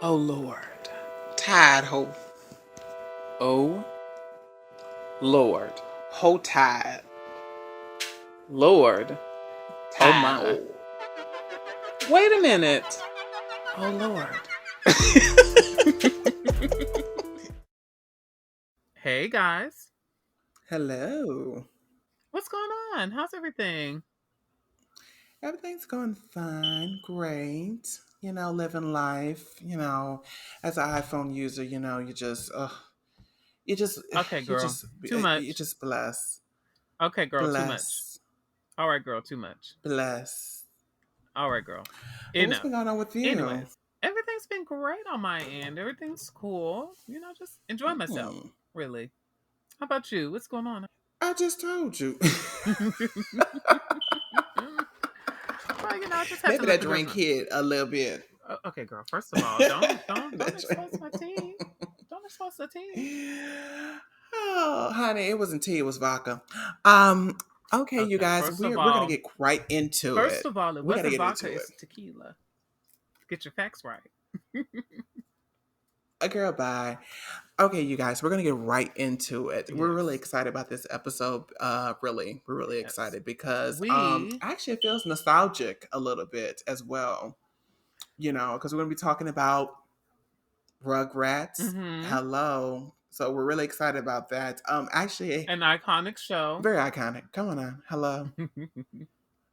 Oh Lord. Tide ho. Oh Lord. Ho tide. Lord. Oh my. Tide. Wait a minute. Oh Lord. Hey guys, Hello. what's going on? How's everything? Everything's going fine, great. Living life. As an iPhone user, you just, Okay, you girl, just, too you much. just bless, Okay, girl, too much. bless, All right, girl, too much. bless. All right, girl, Well, what's enough. been going on with you? Anyways, everything's been great on my end. Everything's cool. Just enjoying myself, Hmm. really. How about you? What's going on? I just told you. Well, I just had to Maybe let that the girls drink know. hit a little bit. Okay, girl. First of all, don't That expose my drink. tea. Don't expose the tea. Oh, honey, it wasn't tea, it was vodka. Um, okay, you Okay, guys, first of we're gonna all, get right into first it. of all, it We gotta wasn't get vodka. into it. It's tequila. Get your facts right. A girl, bye. Okay, you guys, we're gonna get right into it. We're really Yes. excited about this episode. Really, we're really Yes. excited because We. actually it feels nostalgic a little bit as well. Because we're gonna be talking about Rugrats. Mm-hmm. Hello. So we're really excited about that. Actually, An iconic show. very iconic. Come on now. Hello.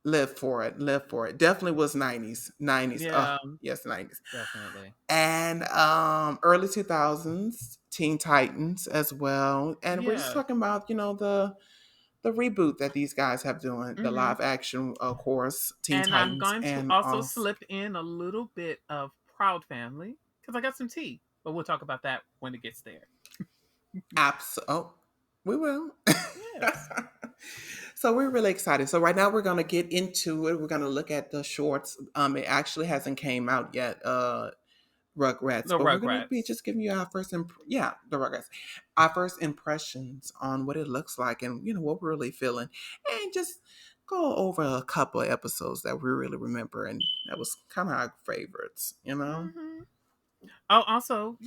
Live for it. Live for it. Definitely was 90s. 90s. Oh, Yeah, yes, 90s. definitely. And early 2000s, Teen Titans as well. And we're just Yes. talking about, the reboot that these guys have doing, the Mm-hmm. live action, of course, Teen And I'm Titans going to and also slip in a little bit of Proud Family because I got some tea, but we'll talk about that when it gets there. apps. Oh, we will. Yes. So we're really excited. So right now we're gonna get into it. We're gonna look at the shorts. It actually hasn't came out yet. Rugrats, The but we're gonna be Rugrats. just giving you our the Rugrats, our first impressions on what it looks like and what we're really feeling, and just go over a couple of episodes that we really remember and that was kind of our favorites. Mm-hmm. Oh, also,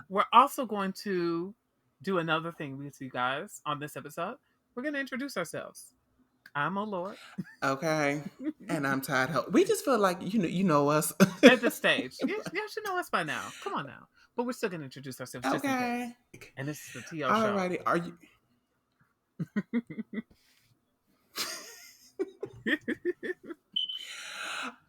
we're also going to do another thing with you guys on this episode. We're going to introduce ourselves. I'm a Lord. Okay, and I'm tired. We just feel like you know us. At this stage. You should know us by now. Come on now. But we're still going to introduce ourselves just in case. Okay, And this is the TO show. alrighty. Are you?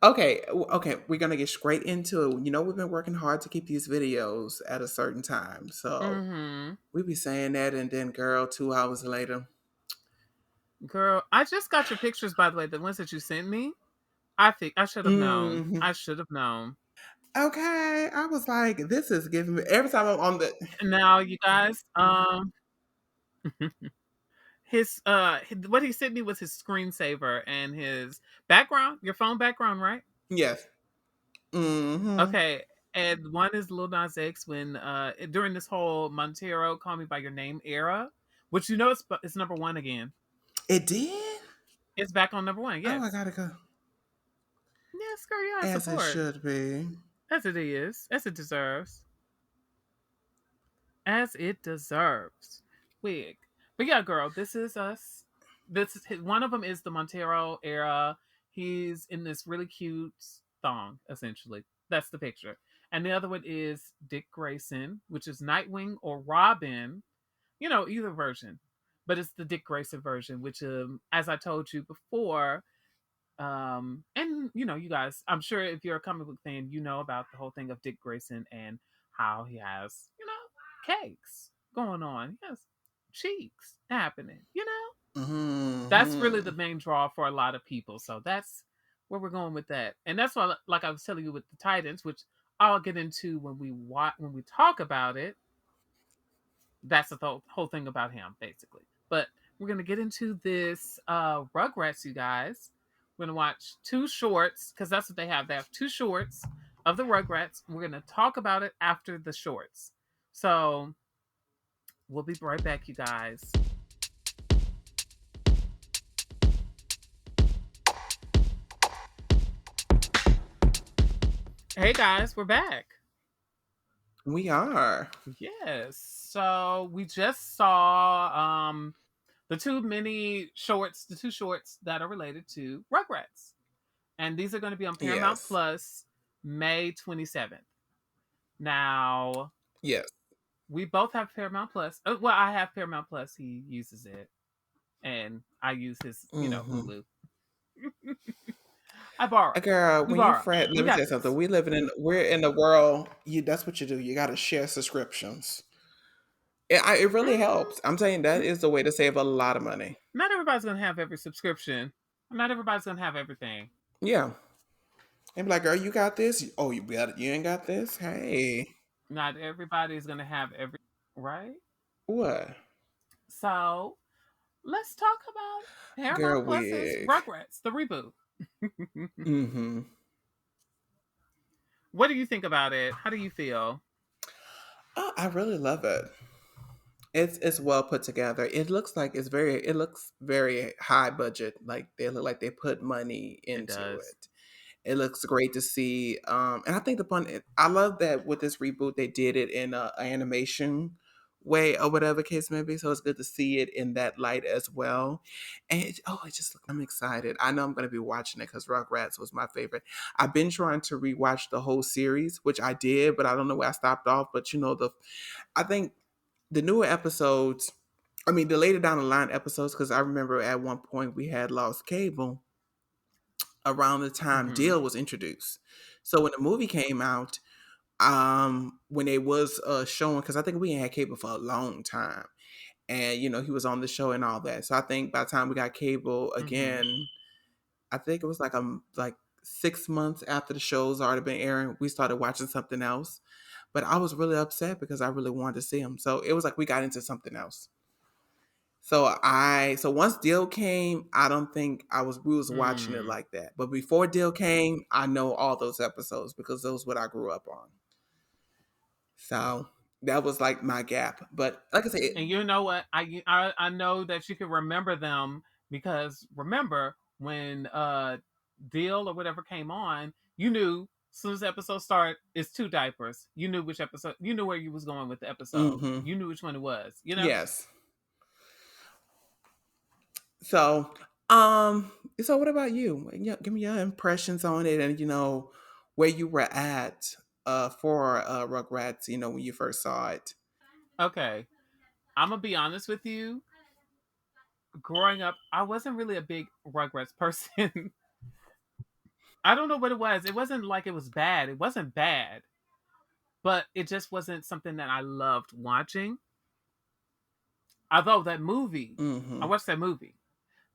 Okay, okay, we're gonna get straight into it. We've been working hard to keep these videos at a certain time, so Mm-hmm. we be saying that, and then, girl, 2 hours later. Girl, I just got your pictures, by the way, the ones that you sent me. I think I should have known. Hmm. I should have known. Okay, I was like, this is giving me every time I'm on the. Now, you guys, what he sent me was his screensaver and his background, your phone background, right? Yes. Hmm. Okay. And one is Lil Nas X when during this whole Montero Call Me by Your Name era, which it's number one again. It did. It's back on number one, Oh, I yes. gotta go. Yes, girl, yeah, As it support. should be. As it is, as it deserves. As it deserves. Wig. But yeah, girl, this is us. One of them is the Montero era. He's in this really cute thong, essentially. That's the picture. And the other one is Dick Grayson, which is Nightwing or Robin. Either version. But it's the Dick Grayson version, which as I told you before, and you guys, I'm sure if you're a comic book fan, you know about the whole thing of Dick Grayson and how he has, cakes going on. Yes, cheeks happening. That's really Hmm. the main draw for a lot of people. So that's where we're going with that. And that's why, like I was telling you with the Titans, which I'll get into when we talk about it. That's the whole thing about him, basically. But we're gonna get into this Rugrats, you guys. We're gonna watch two shorts because that's what they have. They have two shorts of the Rugrats. We're gonna talk about it after the shorts. So we'll be right back, you guys. Hey guys, we're back. We are. Yes. So we just saw the the two shorts that are related to Rugrats. And these are going to be on Paramount Yes. Plus May 27th. Now, Yes. we both have Paramount Plus. Well, I have Paramount Plus. He uses it. And I use his, Mm-hmm. Hulu. I borrow. Girl, We when you borrow. fret, We let me tell got you something. this. We're in the world. That's what you do. You got to share subscriptions. It really helps. I'm saying that Mm, is the way to save a lot of money. Not everybody's going to have every subscription. Not everybody's going to have everything. Yeah. And be like, girl, you got this. Oh, you ain't got this. Hey, Not everybody's going to have every, right? what? So let's talk about Girl, Paramount Plus's wig. Rugrats, the reboot. Mm-hmm. What do you think about it? How do you feel? Oh, I really love it. It's well put together. It looks very high budget. Like they look like they put money It into does. it. It looks great to see. And I think I love that with this reboot they did it in a animation way or whatever case may be. So it's good to see it in that light as well. And it just I'm excited. I know I'm going to be watching it because Rugrats was my favorite. I've been trying to rewatch the whole series, which I did, but I don't know where I stopped off. But I think the newer episodes. I mean, the later down the line episodes, because I remember at one point we had lost cable around the time Hmm. Deal was introduced. So when the movie came out, when it was showing, because I think we ain't had cable for a long time, and he was on the show and all that. So I think by the time we got cable Hmm. again, I think it was like 6 months after the show's already been airing, we started watching something else. But I was really upset because I really wanted to see him. So it was like we got into something else. So once Deal came, I don't think we was watching it Mm. like that. But before Deal came, I know all those episodes because those what I grew up on. So that was like my gap. But like I said, And you know what? I know that you can remember them because remember when Deal or whatever came on, you knew as soon as the episode started, it's two diapers. You knew which episode. You knew where you was going with the episode. hmm You knew which one it was. You know. yes. So um, so what about you? Yeah, give me your impressions on it, and where you were at for Rugrats. When you first saw it. Okay, I'm gonna be honest with you. Growing up, I wasn't really a big Rugrats person. I don't know what it was. It wasn't like it was bad. It wasn't bad, but it just wasn't something that I loved watching. Although that movie, I hmm watched that movie.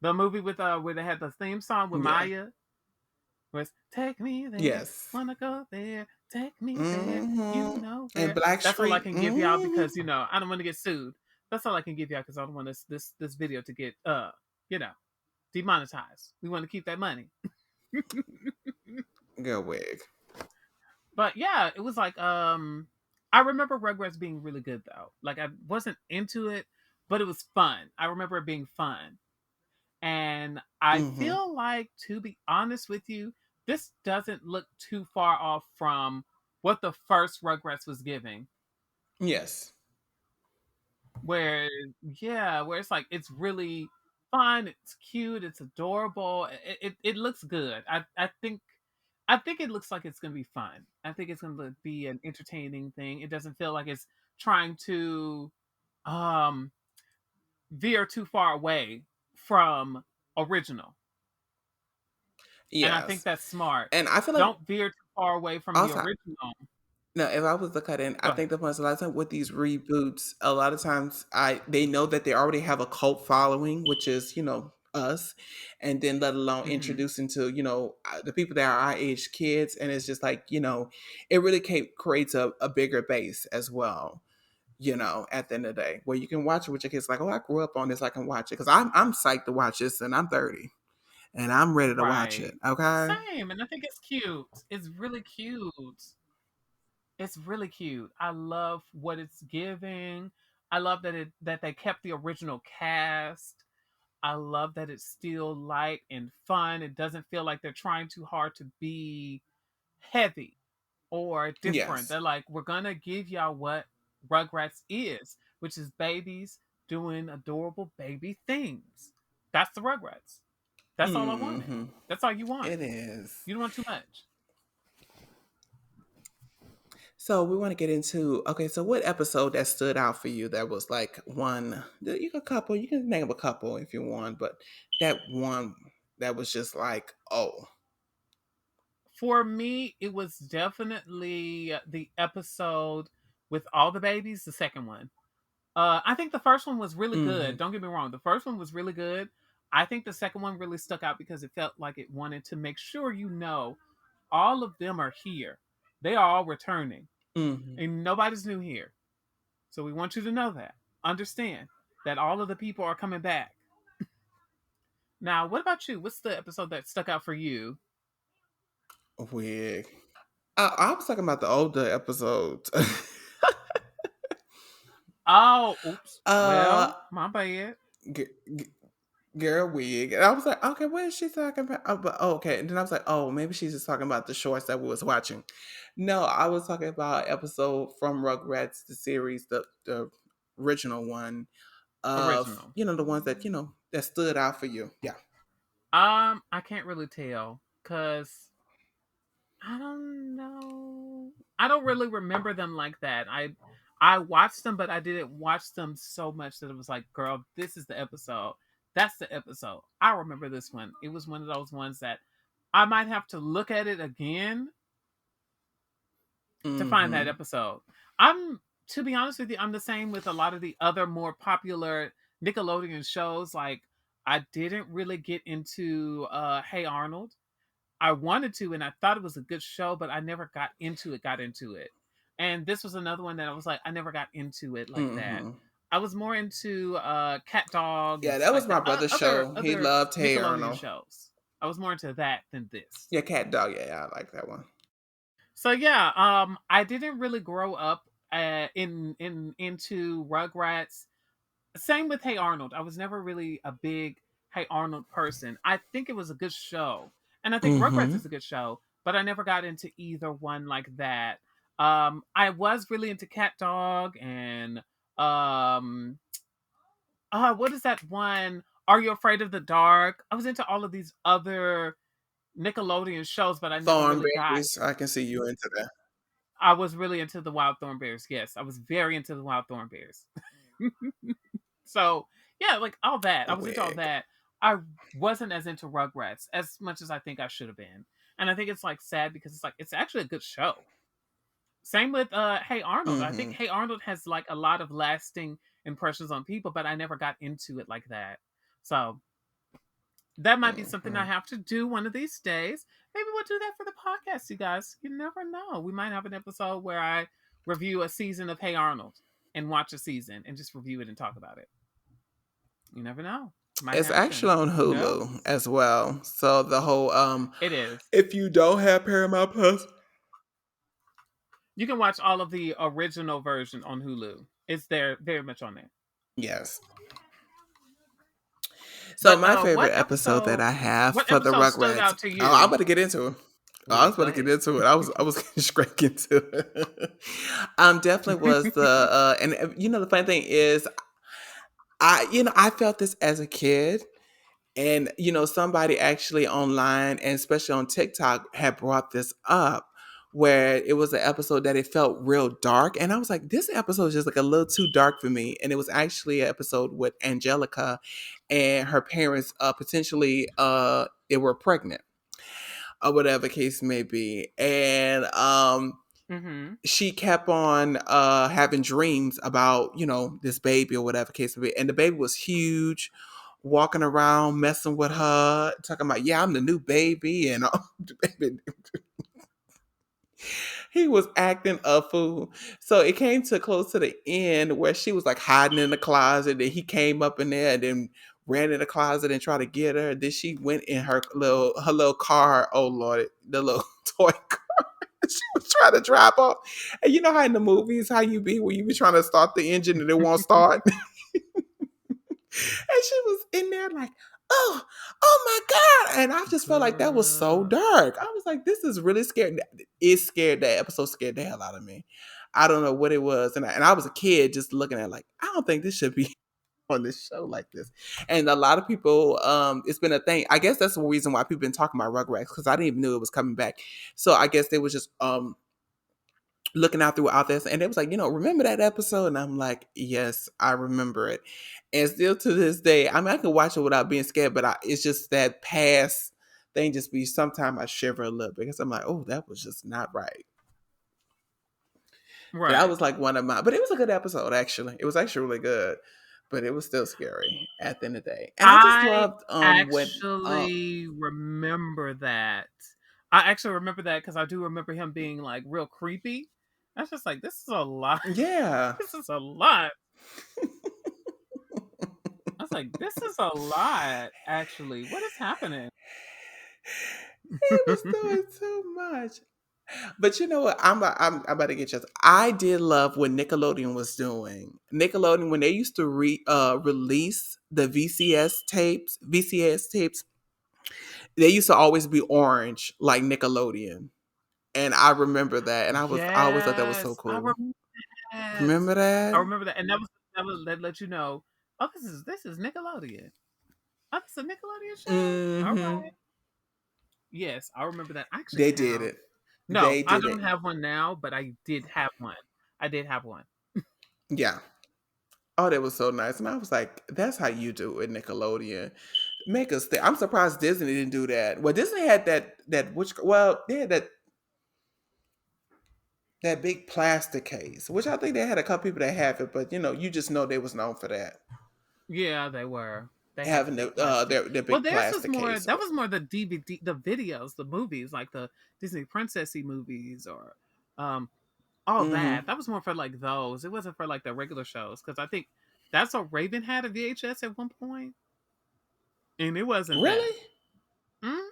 The movie with where they had the theme song with Yeah. Maya was "Take me there, Yes. wanna go there, take me there, you hmm know And where." That's all I Blackstreet. can give y'all because I don't want to get sued. That's all I can give y'all because I don't want this video to get you know demonetized. We want to keep that money. Go wig. But yeah, it was like I remember Rugrats being really good though. Like I wasn't into it, but it was fun. I remember it being fun. And I hmm feel like, to be honest with you, this doesn't look too far off from what the first Rugrats was giving. Yes. Where, yeah, where it's like, it's really fun, it's cute, it's adorable, it looks good. I think it looks like it's going to be fun. I think it's going to be an entertaining thing. It doesn't feel like it's trying to um, veer too far away from original. And I think Yes. that's smart. And I feel like Don't veer too far away from the also, original. no, if I was to cut in, I Go ahead. think the point is a lot of time with these reboots, a lot of times they know that they already have a cult following, which is, us, and then let alone Hmm. introducing to, the people that are our age kids. And it's just like, it really creates a bigger base as well. At the end of the day, where you can watch it with your kids, like, oh, I grew up on this, I can watch it because I'm psyched to watch this, and I'm 30, and I'm ready to watch it. Right. Okay. Same. And I think it's cute. It's really cute. It's really cute. I love what it's giving. I love that they kept the original cast. I love that it's still light and fun. It doesn't feel like they're trying too hard to be heavy. or different. Yes. They're like, we're gonna give y'all what Rugrats is, which is babies doing adorable baby things. That's the Rugrats. That's all I wanted. Hmm. That's all you want. It is. You don't want too much. So we want to get into, okay, so what episode that stood out for you that was like one, you can couple, you can name a couple if you want, but that one that was just like, oh. For me, it was definitely the episode with all the babies, the second one. I think the first one was really good. Hmm. Don't get me wrong. The first one was really good. I think the second one really stuck out because it felt like it wanted to make sure you know all of them are here. They are all returning. Hmm. And nobody's new here. So we want you to know that. Understand that all of the people are coming back. Now, what about you? What's the episode that stuck out for you? Wig. I was talking about the older episodes. Oh, oops. uh, Well, my bad. g- g- Girl wig. And I was like, okay, what is she talking about? Okay. And then I was like, oh, maybe she's just talking about the shorts that we was watching. No, I was talking about episode from Rugrats, the series, the original one of, Original. the ones that, that stood out for you. Yeah. I can't really tell because I don't know. I don't really remember them like that. I watched them, but I didn't watch them so much that it was like, girl, this is the episode. That's the episode. I remember this one. It was one of those ones that I might have to look at it again to find that Mm-hmm. episode. I'm To be honest with you, I'm the same with a lot of the other more popular Nickelodeon shows. Like I didn't really get into Hey Arnold. I wanted to, and I thought it was a good show, but I never got into it. And this was another one that I was like, I never got into it like that. Mm-hmm. I was more into Cat Dog and Yeah, stuff that was like my that. brother's Other show. He other loved Hey Nickelodeon Arnold. shows. I was more into that than this. Yeah, Cat Dog. Yeah, I like that one. So yeah, I didn't really grow up in into Rugrats. Same with Hey Arnold. I was never really a big Hey Arnold person. I think it was a good show, and I think Rugrats Mm-hmm. is a good show, but I never got into either one like that. I was really into Cat Dog and um, what is that one? Are You Afraid of the Dark? I was into all of these other Nickelodeon shows, but I never really got. Thornberries. I can see you into that. I was really into the Wild Thornberries. Yes, I was very into the Wild Thornberries. So yeah, like all that. I was into all Wig. that. I wasn't as into Rugrats as much as I think I should have been. And I think it's like sad because it's like it's actually a good show. Same with Hey Arnold. I think Mm-hmm. Hey Arnold has like a lot of lasting impressions on people, but I never got into it like that. So that might be something I Mm-hmm. have to do one of these days. Maybe we'll do that for the podcast, you guys. You never know. We might have an episode where I review a season of Hey Arnold and watch a season and just review it and talk about it. You never know. Might It's happen. actually on Who Hulu knows? as well. So the whole It is. if you don't have Paramount Plus, You can watch all of the original version on Hulu. It's there very much on there. yes. So But my favorite episode that I have what for the episode stood Rugrats. out to Oh, I'm you? about to get into it. Oh, I Ooh, was about go to get ahead. into it. I was getting straight into it. Definitely was the and the funny thing is I felt this as a kid. And somebody actually online and especially on TikTok had brought this up where it was an episode that it felt real dark. And I was like, this episode is just like a little too dark for me. And it was actually an episode with Angelica and her parents potentially they were pregnant or whatever case may be. And Mm-hmm. she kept on having dreams about this baby or whatever case may be, and the baby was huge, walking around messing with her, talking about, yeah, I'm the new baby, and he was acting a fool. So it came to close to the end where she was like hiding in the closet, and he came up in there and then ran in the closet and tried to get her. Then she went in her little car, oh lord, the little toy car. She was trying to drive off. And you know how in the movies, how you be when you be trying to start the engine and it won't start? And she was in there like, oh, oh my God. And I just felt like that was so Girl. dark. I was like, this is really scary. It scared, that episode scared the hell out of me. I don't know what it was. And I was a kid just looking at it like, I don't think this should be on this show like this. And a lot of people, it's been a thing. I guess that's the reason why people been talking about Rugrats, because I didn't even know it was coming back. So I guess they was just looking out throughout this, and it was like, remember that episode? And I'm like, yes, I remember it. And still to this day, I mean, I can watch it without being scared, but it's just that past thing just be, sometimes I shiver a little because I'm like, oh, that was just not right. So that Right. was like one of my, but it was a good episode actually. It was actually really good, but it was still scary at the end of the day. And I just I loved when actually remember that. I actually remember that because I do remember him being like real creepy. I was just like, this is a lot. yeah, This is a lot. I was like, this is a lot, actually. What is happening? he was doing too much. But you know what? I'm about to get you. I did love what Nickelodeon was doing. Nickelodeon, when they used to release the VCS tapes, they used to always be orange like Nickelodeon, and I remember that. And I always thought that was so Yes, I cool. remember that. Remember I that? remember that, and that let you know. Oh, this is Nickelodeon. Oh, this is a Nickelodeon show. All Mm-hmm. right. Yes, I remember that. I actually They did have. it. No, They I did don't it. have one now, but I did have one. I did have one. Yeah. Oh, that was so nice. And I was like, that's how you do it, Nickelodeon. Make us I'm surprised Disney didn't do that. Well, Disney had they had that big plastic case, which I think they had a couple people that have it, but you just know they was known for that. Yeah, they were. They had the Having big plastic. their Well, big theirs was plastic more. case. That was more the DVD, the videos, the movies, like the Disney princessy movies, or um, all Mm-hmm. that. That was more for like those. It wasn't for like the regular shows because I think that's what Raven had a VHS at one point, and it wasn't that. Really? Mm?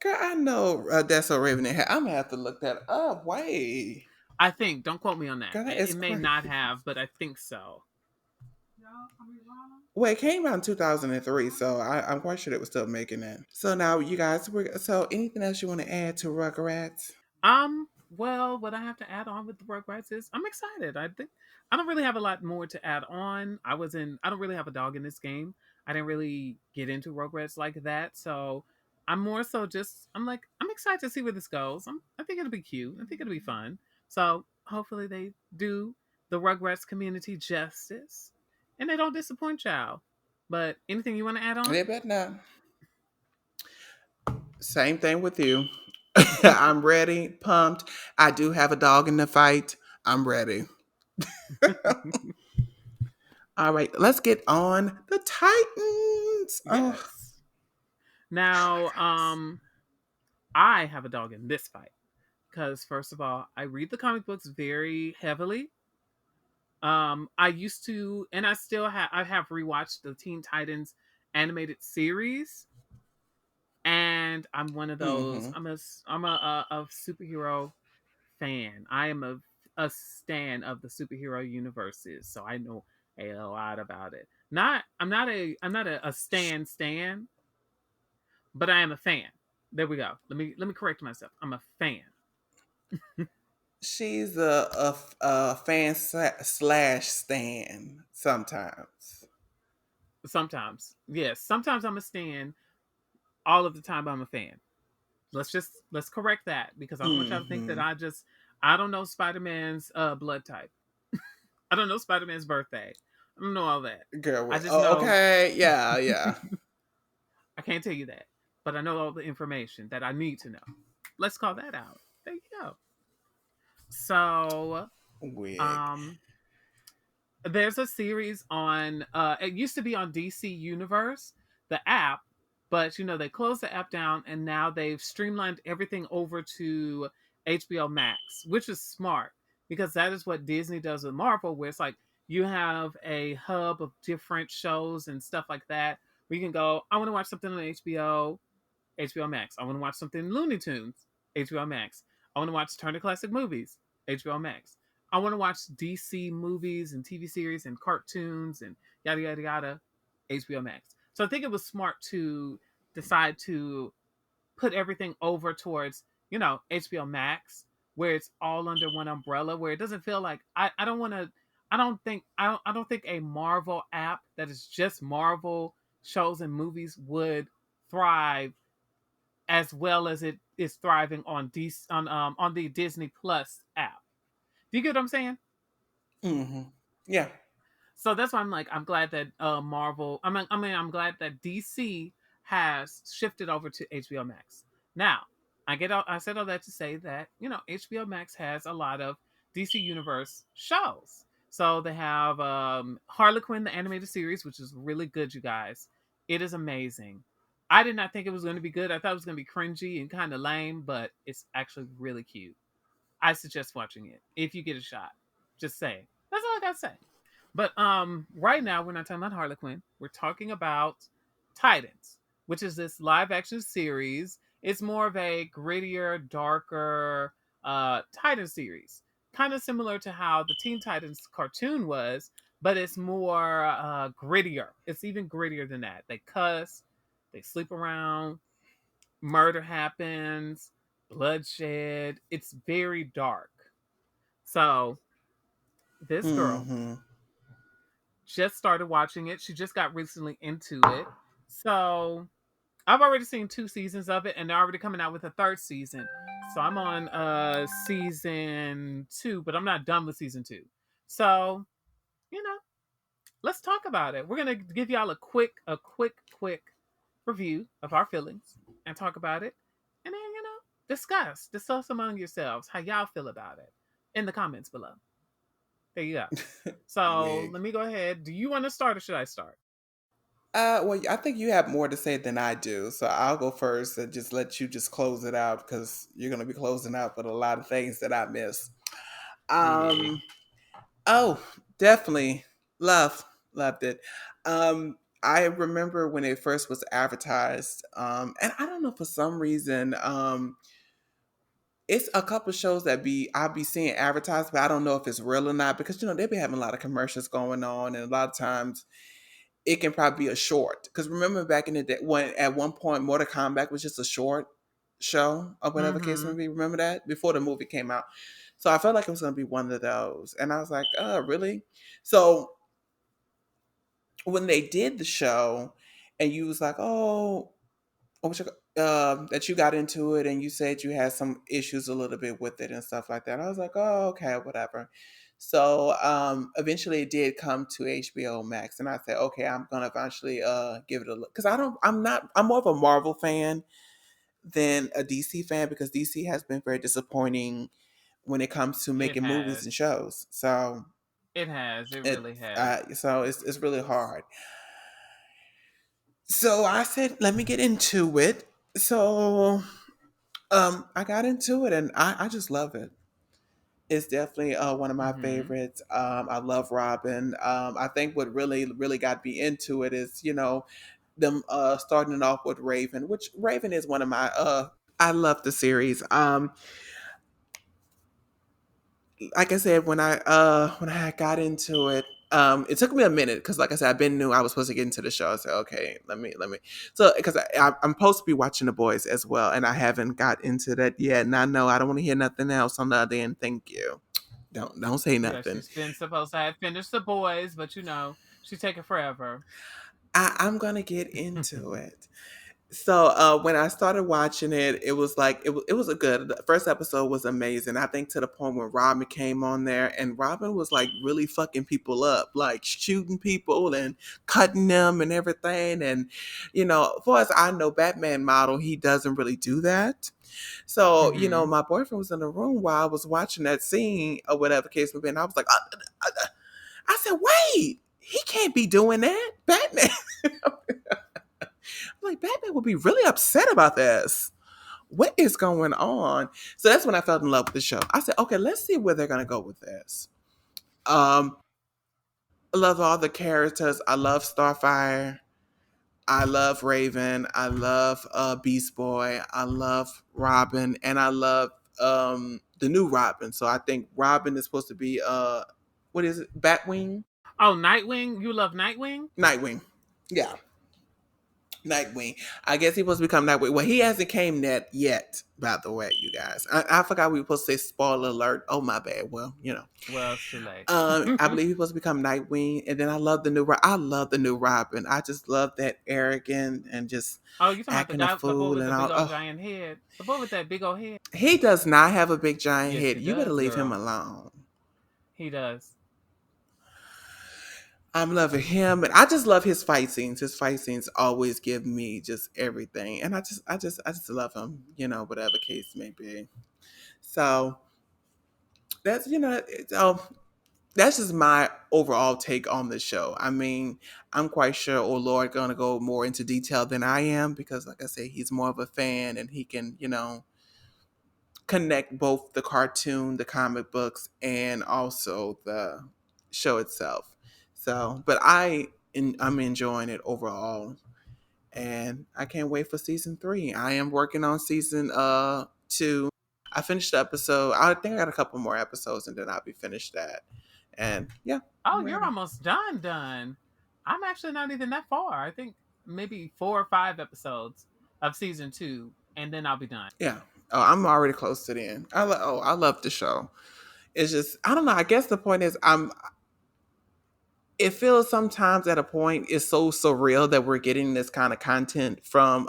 Girl, I know that's a Raven. I'm gonna have to look that up. Wait. I think. Don't quote me on that. Girl, that It is may crazy. not have, but I think so. Well, it came out in 2003, so I'm quite sure they were still making it. So now, you guys, so anything else you want to add to Rugrats? Well, what I have to add on with the Rugrats is I'm excited. I think I don't really have a lot more to add on. I don't really have a dog in this game. I didn't really get into Rugrats like that. So I'm more so just, I'm excited to see where this goes. I think it'll be cute. I think it'll be fun. So hopefully they do the Rugrats community justice and they don't disappoint y'all. But anything you want to add on? They better not. Same thing with you. I'm ready, pumped. I do have a dog in the fight. I'm ready. All right, let's get on the Titans. Oh, Yes. Now, goodness. I have a dog in this fight because first of all, I read the comic books very heavily. I used to, and I have rewatched the Teen Titans animated series, and I'm one of those. Mm-hmm. I'm a superhero fan. I am a stan of the superhero universes, so I know a lot about it. I'm not a stan, but I am a fan. There we go. Let me correct myself. I'm a fan. She's a fan slash stan sometimes. Sometimes, yes. Sometimes I'm a stan. All of the time, I'm a fan. Let's correct that because I don't want y'all to think that Mm-hmm. I don't know Spider Man's blood type. I don't know Spider Man's birthday. I don't know all that. Girl, I just oh, know okay, yeah, yeah. I can't tell you that, but I know all the information that I need to know. Let's call that out. There you go. So, Wig. um, there's a series on it used to be on DC Universe, the app, but they closed the app down and now they've streamlined everything over to HBO Max, which is smart because that is what Disney does with Marvel, where it's like you have a hub of different shows and stuff like that. We can go, I want to watch something on HBO Max. I want to watch something Looney Tunes, HBO Max. I want to watch Turner Classic Movies, HBO Max. I want to watch DC movies and TV series and cartoons and yada yada yada, HBO Max. So I think it was smart to decide to put everything over towards, HBO Max, where it's all under one umbrella, where it doesn't feel like I don't want to. I don't think a Marvel app that is just Marvel shows and movies would thrive as well as it is thriving on the Disney Plus app. Do you get what I'm saying? Hmm. Yeah. So that's why I'm like, I'm glad that Marvel. I'm glad that DC has shifted over to HBO Max. Now, I said all that to say that HBO Max has a lot of DC Universe shows. So they have Harley Quinn, the animated series, which is really good, you guys. It is amazing. I did not think it was going to be good. I thought it was going to be cringy and kind of lame, but it's actually really cute. I suggest watching it if you get a shot. Just saying. That's all I gotta say. But right now we're not talking about Harlequin. We're talking about Titans, which is this live action series. It's more of a grittier, darker Titan series, kind of similar to how the Teen Titans cartoon was, but it's more grittier. It's even grittier than that. They cuss, they sleep around, murder happens, bloodshed. It's very dark. So this girl Hmm. just started watching it. She just got recently into it. So I've already seen 2 seasons of it, and they're already coming out with a third season. So I'm on season 2, but I'm not done with season 2. So, you know, let's talk about it. We're gonna give y'all a quick review of our feelings and talk about it. And then, discuss among yourselves how y'all feel about it in the comments below. There you go. So Wig. let me go ahead. Do you want to start or should I start? Well, I think you have more to say than I do, so I'll go first and just let you just close it out because you're going to be closing out with a lot of things that I miss. Yeah. Um, oh, definitely loved it. I remember when it first was advertised, and I don't know for some reason, it's a couple shows that I'll be seeing advertised, but I don't know if it's real or not because they be having a lot of commercials going on, and a lot of times it can probably be a short. Because remember back in the day when at one point Mortal Kombat was just a short show or whatever case may Mm-hmm. be. Remember that before the movie came out. So I felt like it was gonna be one of those, and I was like, oh, really? So when they did the show, and you was like, oh, that you got into it and you said you had some issues a little bit with it and stuff like that. I was like, oh, okay, whatever. So eventually it did come to HBO Max and I said, okay, I'm gonna eventually give it a look. Because I'm more of a Marvel fan than a DC fan because DC has been very disappointing when it comes to It making movies and has. shows. So It has. It it really has. it's really hard. So I said, let me get into it. So I got into it and I just love it. It's definitely one of my Mm-hmm. favorites. I love Robin. I think what really got me into it is, them starting off with Raven, which Raven is one of my I love the series. Like I said, when I got into it, it took me a minute because, like I said, I've been new. I was supposed to get into the show. I said, okay, let me. So, because I'm supposed to be watching The Boys as well, and I haven't got into that yet. And I know I don't want to hear nothing else on the other end. Thank you. Don't say Yeah, nothing. she's been supposed to have finished the boys, but she's taking forever. I'm gonna get into it. So when I started watching it, it was like it was a good. The first episode was amazing. I think to the point when Robin came on there, and Robin was like really fucking people up, like shooting people and cutting them and everything. And as far as I know, Batman model he doesn't really do that. So Mm-hmm. my boyfriend was in the room while I was watching that scene or whatever case may be, and I was like, I said, wait, he can't be doing that, Batman. Like Batman would be really upset about this. What is going on? So that's when I fell in love with the show. I said, okay, let's see where they're gonna go with this. Um, I love all the characters. I love Starfire. I love Raven. I love Beast Boy. I love Robin, and I love the new Robin. So I think Robin is supposed to be what is it? Batwing, Oh, Nightwing. You love Nightwing? Nightwing. Yeah. Nightwing. I guess he supposed to become Nightwing. Well, he hasn't came that yet, by the way, you guys. I forgot we were supposed to say spoiler alert. Oh my bad. Well, Well, it's too late. I believe he's supposed to become Nightwing, and then I love the new Robin. I just love that arrogant and just Oh, you talking about the acting a guy, the boy fool with and the big all. old Oh, giant head? The boy with that big old head? he does not have a big giant Yes, head. he You better does, leave him girl. alone. He does. I'm loving him, and I just love his fight scenes. His fight scenes always give me just everything, and I just love him. Whatever case may be. So that's that's just my overall take on the show. I mean, I'm quite sure Lord gonna go more into detail than I am because, like I said, he's more of a fan and he can connect both the cartoon, the comic books, and also the show itself. So, but I'm enjoying it overall, and I can't wait for season 3. I am working on season 2. I finished the episode. I think I got a couple more episodes, and then I'll be finished that. And yeah, Oh, I'm you're ready. almost done. Done. I'm actually not even that far. I think maybe 4 or 5 episodes of season 2, and then I'll be done. Yeah. Oh, I'm already close to the end. I love the show. It's just I don't know. I guess the point is it feels sometimes at a point it's so surreal that we're getting this kind of content from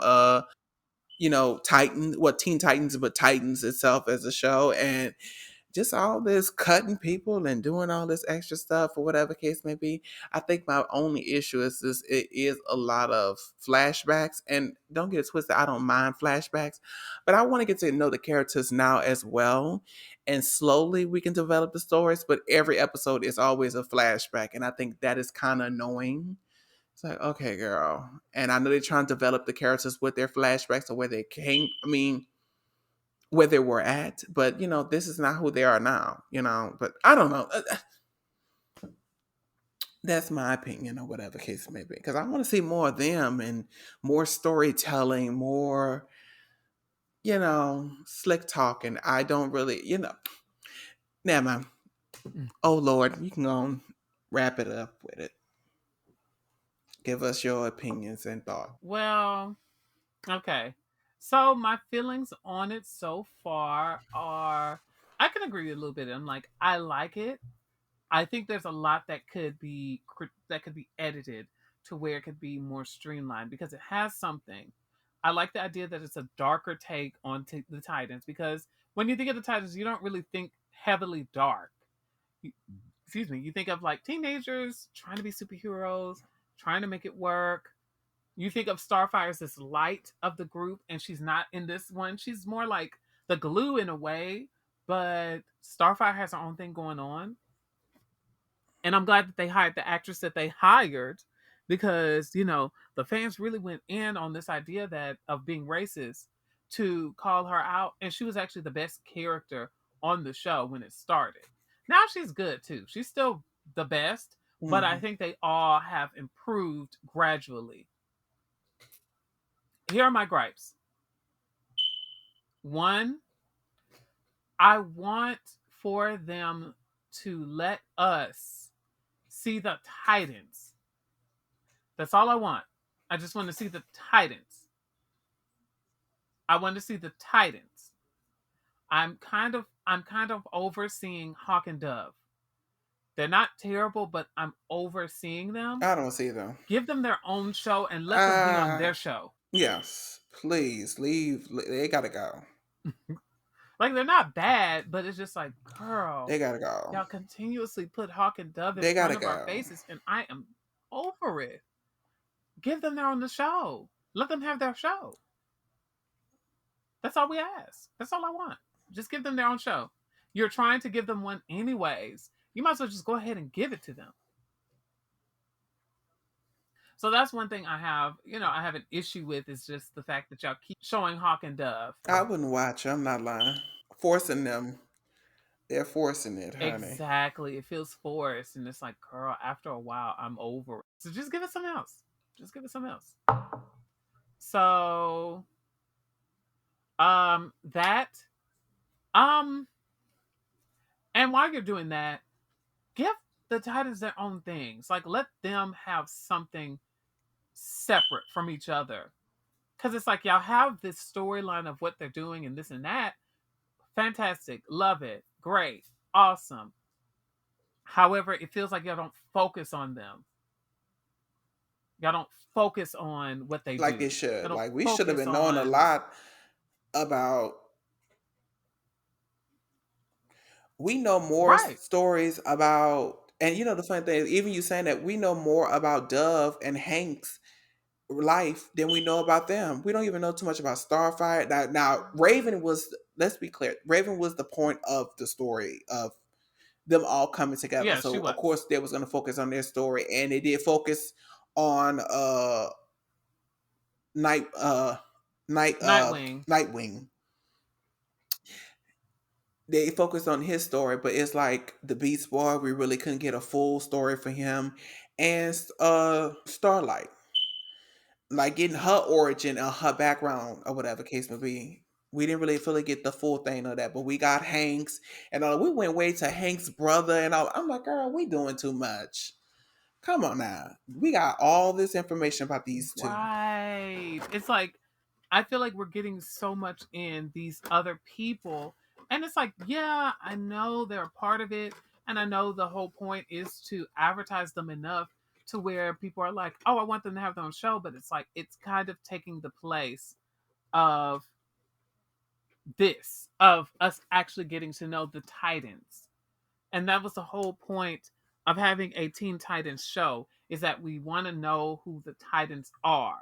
Titan, what Teen Titans, but Titans itself as a show, and just all this cutting people and doing all this extra stuff or whatever case may be. I think my only issue is this: it is a lot of flashbacks, and don't get it twisted, I don't mind flashbacks, but I want to get to know the characters now as well, and slowly we can develop the stories. But every episode is always a flashback, and I think that is kind of annoying. It's like, okay, girl. And I know they're trying to develop the characters with their flashbacks or where they came. I mean, where they were at, but this is not who they are now. But I don't know. That's my opinion, or whatever case may be, because I want to see more of them and more storytelling, more slick talking. I don't really, Never mind. Mm. Oh Lord, you can go and wrap it up with it. Give us your opinions and thoughts. Well, okay. So my feelings on it so far are I can agree a little bit. I'm like I like it. I think there's a lot that could be edited to where it could be more streamlined because it has something. I like the idea that it's a darker take on the Titans because when you think of the Titans, you don't really think heavily dark. You, excuse me, you think of like teenagers trying to be superheroes, trying to make it work. You think of Starfire as this light of the group, and she's not in this one. She's more like the glue in a way, but Starfire has her own thing going on, and I'm glad that they hired the actress that they hired because the fans really went in on this idea that of being racist to call her out, and she was actually the best character on the show when it started. Now she's good too. She's still the best, but I Hmm. think they all have improved gradually. Here are my gripes. One, I want for them to let us see the Titans. That's all I want. I just want to see the Titans. I want to see the Titans. I'm kind of overseeing Hawk and Dove. They're not terrible, but I'm overseeing them. I don't see them. Give them their own show and let them be on Uh their show. yes. Please leave. They gotta go. Like they're not bad, but it's just like, girl, They gotta go. y'all continuously put Hawk and Dove in They front gotta of our go. faces, and I am over it. Give them their own show. Let them have their show. That's all we ask. That's all I want. Just give them their own show. You're trying to give them one anyways. You might as well just go ahead and give it to them. So that's one thing I have an issue with is just the fact that y'all keep showing Hawk and Dove. I wouldn't watch. I'm not lying. Forcing them. They're forcing it, honey. Exactly. It feels forced. And it's like, girl, after a while, I'm over it. So just give it something else. Just give it something else. So that um and while you're doing that, give the Titans their own things. Like let them have something separate from each other. Because it's like y'all have this storyline of what they're doing and this and that. Fantastic. Love it. Great. Awesome. However, it feels like y'all don't focus on them. Y'all don't focus on what they Like it do. Y'all should. don't Like we should have focus been knowing a on lot about. We know more right. stories about, and you know the funny thing is, even you saying that we know more about Dove and Hank's life than we know about them. We don't even know too much about Starfire. Now Raven was. Let's be clear. Raven was the point of the story of them all coming together. Yeah, she So of was. course they was going to focus on their story, and they did focus on night night Nightwing. Nightwing. They focused on his story, but it's like the Beast Boy. We really couldn't get a full story for him, and Starlight, like getting her origin or her background or whatever case may be. We didn't really fully get the full thing of that, but we got Hank's, and we went way to Hank's brother, and all. I'm like, girl, we doing too much. Come on now, we got all this information about these two. Right. It's like I feel like we're getting so much in these other people. And it's like, yeah, I know they're a part of it. And I know the whole point is to advertise them enough to where people are like, oh, I want them to have their own show. But it's like, it's kind of taking the place of of us actually getting to know the Titans. And that was the whole point of having a Teen Titans show is that we want to know who the Titans are.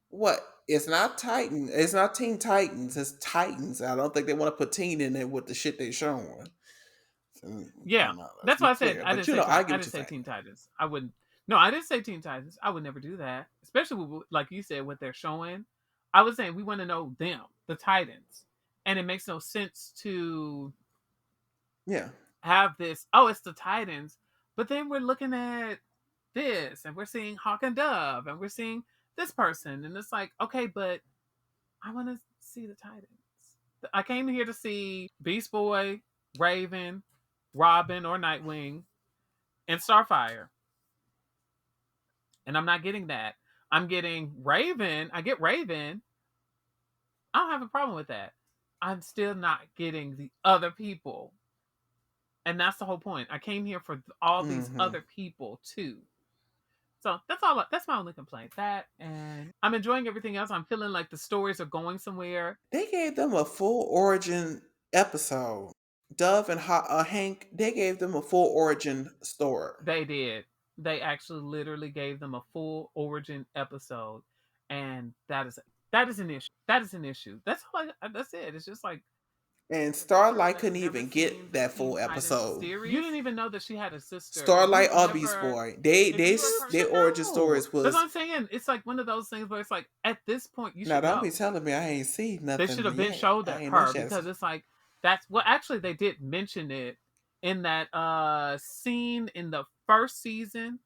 What? It's not Titan. It's not Teen Titans. It's Titans. I don't think they want to put teen in there with the shit they showing. So, Yeah, come on, let's that's be why I said clear. I But didn't you say know, I I get what didn't you're say saying. Teen Titans. I wouldn't. No, I didn't say Teen Titans. I would never do that, especially with, like you said, what they're showing. I was saying we want to know them, the Titans, and it makes no sense to Yeah. have this. Oh, it's the Titans, but then we're looking at this, and we're seeing Hawk and Dove, and we're seeing this person, and it's like, okay, but I want to see the Titans. I came here to see Beast Boy, Raven, Robin or Nightwing, and Starfire. And I'm not getting that. I'm getting Raven. I get Raven. I don't have a problem with that. I'm still not getting the other people. And that's the whole point. I came here for all these Hmm. other people too. So that's all. That's my only complaint. That and I'm enjoying everything else. I'm feeling like the stories are going somewhere. They gave them a full origin episode. Dove and Hank, they gave them a full origin story. They did. They actually literally gave them a full origin episode, and that is an issue. That is an issue. That's all. That's it. It's just like And as a person Starlight that's couldn't never even seen get the that Teen full Titans episode. series, you didn't even know that she had a sister. Starlight or Beast Boy, If you were a person, their origin stories that's what was. I'm saying. It's like one of those things where it's like at this point you Now should don't be know. telling me I ain't seen They should nothing have been yet. showed I that ain't know her she has. because it's like that's well actually they did mention it in that scene in the first season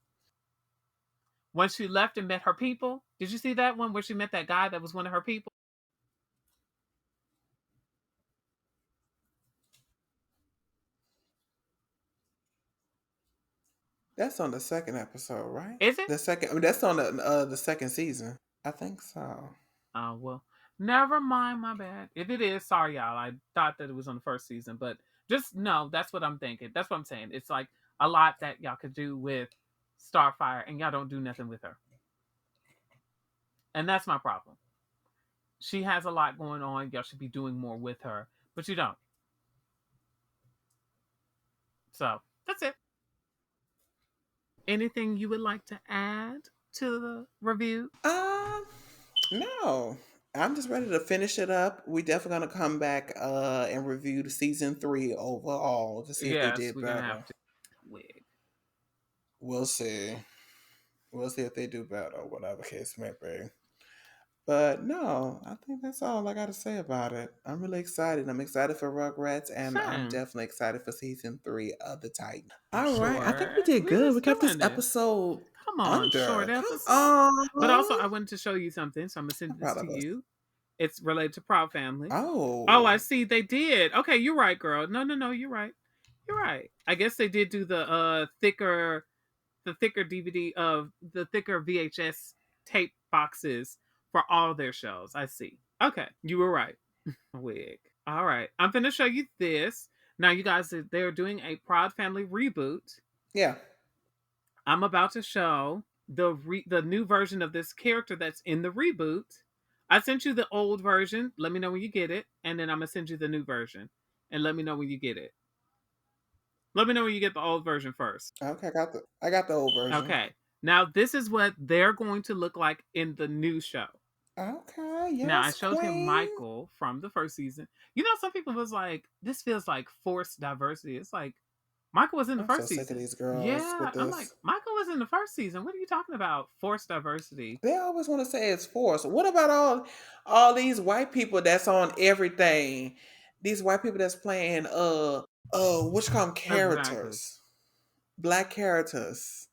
when she left and met her people. Did you see that one where she met that guy that was one of her people? That's on the second episode, right? Is it? The second. I mean, that's on the second season. I think so. Oh well, never mind. My bad. If it is, sorry y'all. I thought that it was on the first season, but just no. That's what I'm thinking. That's what I'm saying. It's like a lot that y'all could do with Starfire, and y'all don't do nothing with her, and that's my problem. She has a lot going on. Y'all should be doing more with her, but you don't. So that's it. Anything you would like to add to the review? Um, no. I'm just ready to finish it up. We definitely gonna come back and review the season 3 overall to see if they Yes, did we're gonna better. have to. Wig. We'll see. We'll see if they do better, whatever case may be. But no, I think that's all I got to say about it. I'm really excited. I'm excited for Rugrats, and I'm Same. definitely excited for season 3 of the Titan. All right, I think we Short. did We good. was We kept this doing this. episode Come on, short under. Come episode. But also, on. I wanted to show you something, so I'm gonna I'm send this proud to of us. you. It's related to Proud Family. Oh, I Oh, see. They did. Okay, you're right, girl. No, no, no. You're right. You're right. I guess they did do the thicker DVD of the thicker VHS tape boxes for all their shows. I see. Okay, you were right. Wig. All right, I'm gonna show you this. Now, you guys, they're doing a Proud Family reboot. Yeah. I'm about to show the new version of this character that's in the reboot. I sent you the old version. Let me know when you get it, and then I'm gonna send you the new version, and let me know when you get it. Let me know when you get the old version first. Okay, I got the old version. Okay. Now, this is what they're going to look like in the new show. Okay, Now, I yes, showed him queen. Michael from the first season. You know, some people was like, this feels like forced diversity. It's like, Michael was in the I'm so first sick of season. these girls Yeah. with I'm like, this. Michael was in the first season. What are you talking about? Forced diversity. They always want to say it's forced. What about all these white people that's on everything? These white people that's playing which come Exactly. characters, black characters,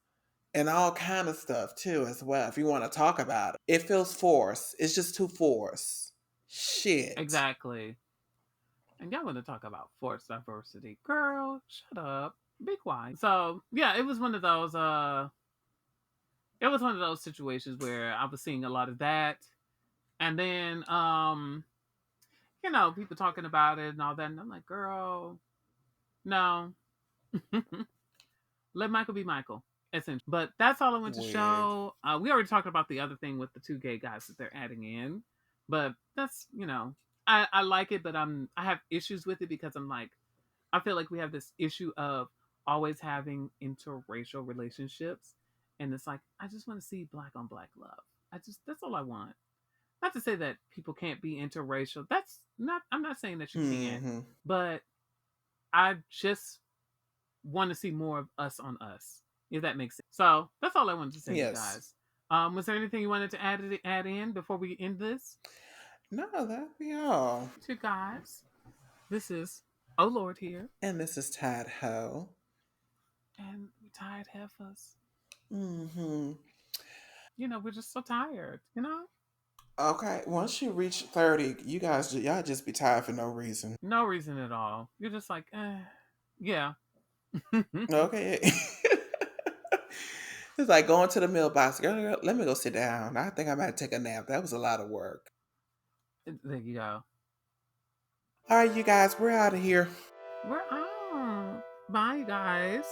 and all kind of stuff too as well. If you want to talk about it, it feels forced. It's just too forced. Shit. Exactly. And y'all want to talk about forced diversity. Girl, shut up. Be quiet. So yeah, it was one of those situations where I was seeing a lot of that. And then people talking about it and all that. And I'm like, girl, no. Let Michael be Michael, essentially. But that's all I want to Wig. show. We already talked about the other thing with the two gay guys that they're adding in. But that's, I like it, but I have issues with it because I'm like, I feel like we have this issue of always having interracial relationships. And it's like, I just want to see black on black love. That's all I want. Not to say that people can't be interracial. I'm not saying that you can't, Hmm. but I just want to see more of us on us, if that makes sense. So that's all I wanted to say, you Yes. guys. Was there anything you wanted to add in before we end this? No, that'd be all. You guys, this is Oh Lord here, And this is Tad Ho. and we tired heifers. Hmm. We're just so tired. Okay, once you reach 30, y'all just be tired for no reason. No reason at all. You're just like, yeah. Okay. It's like going to the mailbox. Girl, let me go sit down. I think I might take a nap. That was a lot of work. There you go. All right, you guys, we're out of here. We're out. Bye, guys.